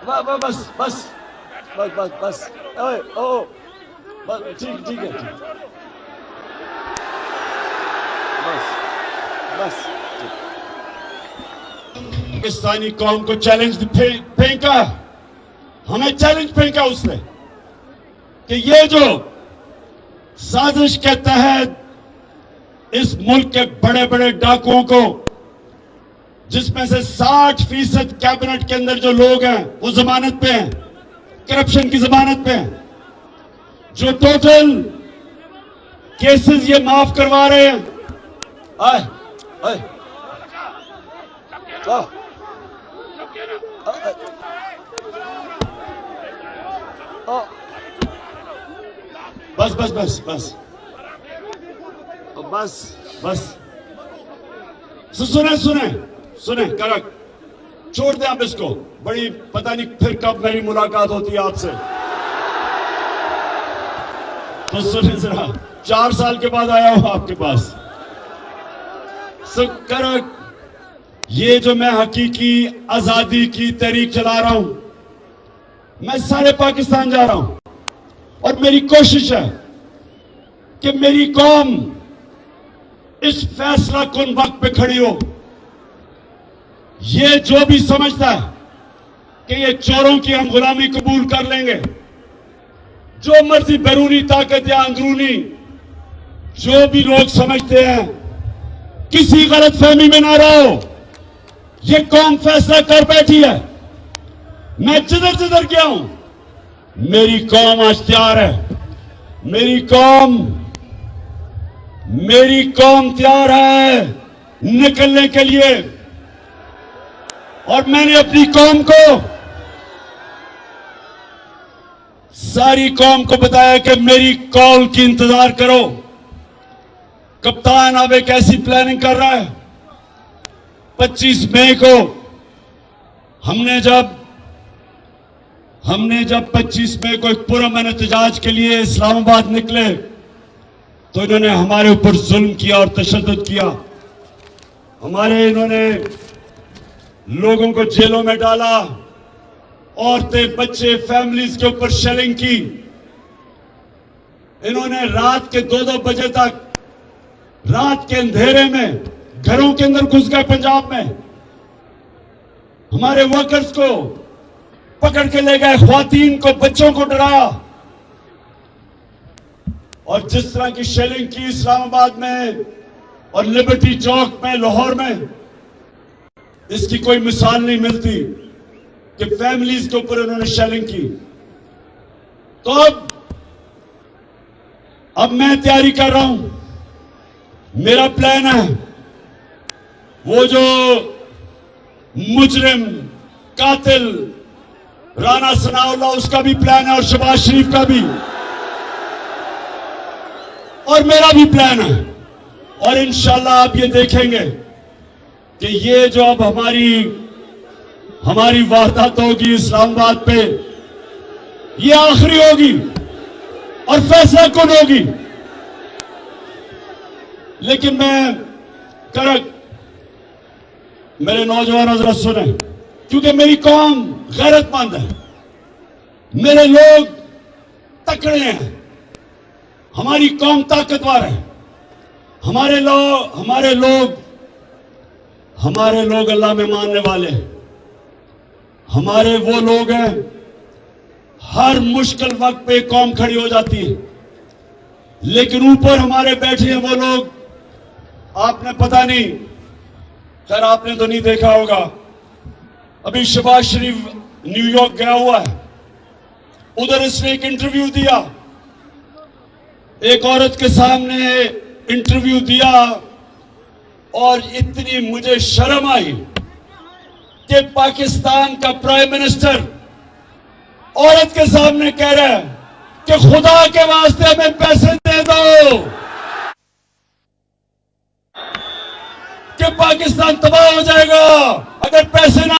बस बस बस बस बस ओए ओ बस ठीक ठीक है ठीक बस बस पाकिस्तानी कौम को चैलेंज फेंका, हमें चैलेंज फेंका उसने कि ये जो साजिश के तहत इस मुल्क के बड़े बड़े डाकुओं को, जिसमें से 60% कैबिनेट के अंदर जो लोग हैं वो जमानत पे हैं, करप्शन की जमानत पे हैं, जो टोटल केसेस ये माफ करवा रहे हैं। आए आए बस बस बस बस बस बस सुने सुने सुने करक छोड़ दें आप इसको। बड़ी पता नहीं फिर कब मेरी मुलाकात होती है आपसे, तो सुने जरा, 4 साल के बाद आया हूं आपके पास। करक ये जो मैं हकीकी आजादी की तहरीक चला रहा हूं, मैं सारे पाकिस्तान जा रहा हूं और मेरी कोशिश है कि मेरी कौम इस फैसला कुन वक्त पे खड़ी हो। ये जो भी समझता है कि ये चोरों की हम गुलामी कबूल कर लेंगे, जो मर्जी बैरूनी ताकत या अंदरूनी जो भी लोग समझते हैं, किसी गलत फहमी में ना रहो। ये कौम फैसला कर बैठी है। मैं जिधर जिधर गया हूं, मेरी कौम आज तैयार है। मेरी कौम तैयार है निकलने के लिए। और मैंने अपनी कौम को, सारी कौम को बताया कि मेरी कॉल की इंतजार करो। कप्तान अब एक ऐसी प्लानिंग कर रहा है, 25 मई को हमने जब 25 मई को एक पुरअमन एहतजाज के लिए इस्लामाबाद निकले, तो इन्होंने हमारे ऊपर जुल्म किया और तशद्दुद किया। इन्होंने लोगों को जेलों में डाला, औरतें, बच्चे, फैमिलीज के ऊपर शेलिंग की। इन्होंने रात के 2-2 बजे तक, रात के अंधेरे में घरों के अंदर घुस गए पंजाब में। हमारे वर्कर्स को पकड़ के ले गए, ख्वातीन को, बच्चों को डराया। और जिस तरह की शेलिंग की इस्लामाबाद में और लिबर्टी चौक में, लाहौर में, इसकी कोई मिसाल नहीं मिलती कि फैमिलीज के ऊपर उन्होंने शेलिंग की। तो अब मैं तैयारी कर रहा हूं। मेरा प्लान है, वो जो मुजरिम कातिल राना सनाउल्लाह, उसका भी प्लान है, और शहबाज शरीफ का भी, और मेरा भी प्लान है। और इंशाल्लाह आप ये देखेंगे कि ये जो अब हमारी वारदात होगी इस्लामाबाद पे, ये आखिरी होगी और फैसला कौन होगी। लेकिन मेरे नौजवान हजरत सुने, क्योंकि मेरी कौम गैरतमंद है, मेरे लोग तकड़े हैं, हमारी कौम ताकतवर है। हमारे लोग अल्लाह में मानने वाले हैं। हमारे वो लोग हैं, हर मुश्किल वक्त पे कौम खड़ी हो जाती है। लेकिन ऊपर हमारे बैठे हैं वो लोग, आपने पता नहीं, खैर आपने तो नहीं देखा होगा, अभी शहबाज शरीफ न्यूयॉर्क गया हुआ है, उधर इसने एक इंटरव्यू दिया, एक औरत के सामने इंटरव्यू दिया, और इतनी मुझे शर्म आई कि पाकिस्तान का प्राइम मिनिस्टर औरत के सामने कह रहा है कि खुदा के वास्ते हमें पैसे दे दो कि पाकिस्तान तबाह हो जाएगा अगर पैसे ना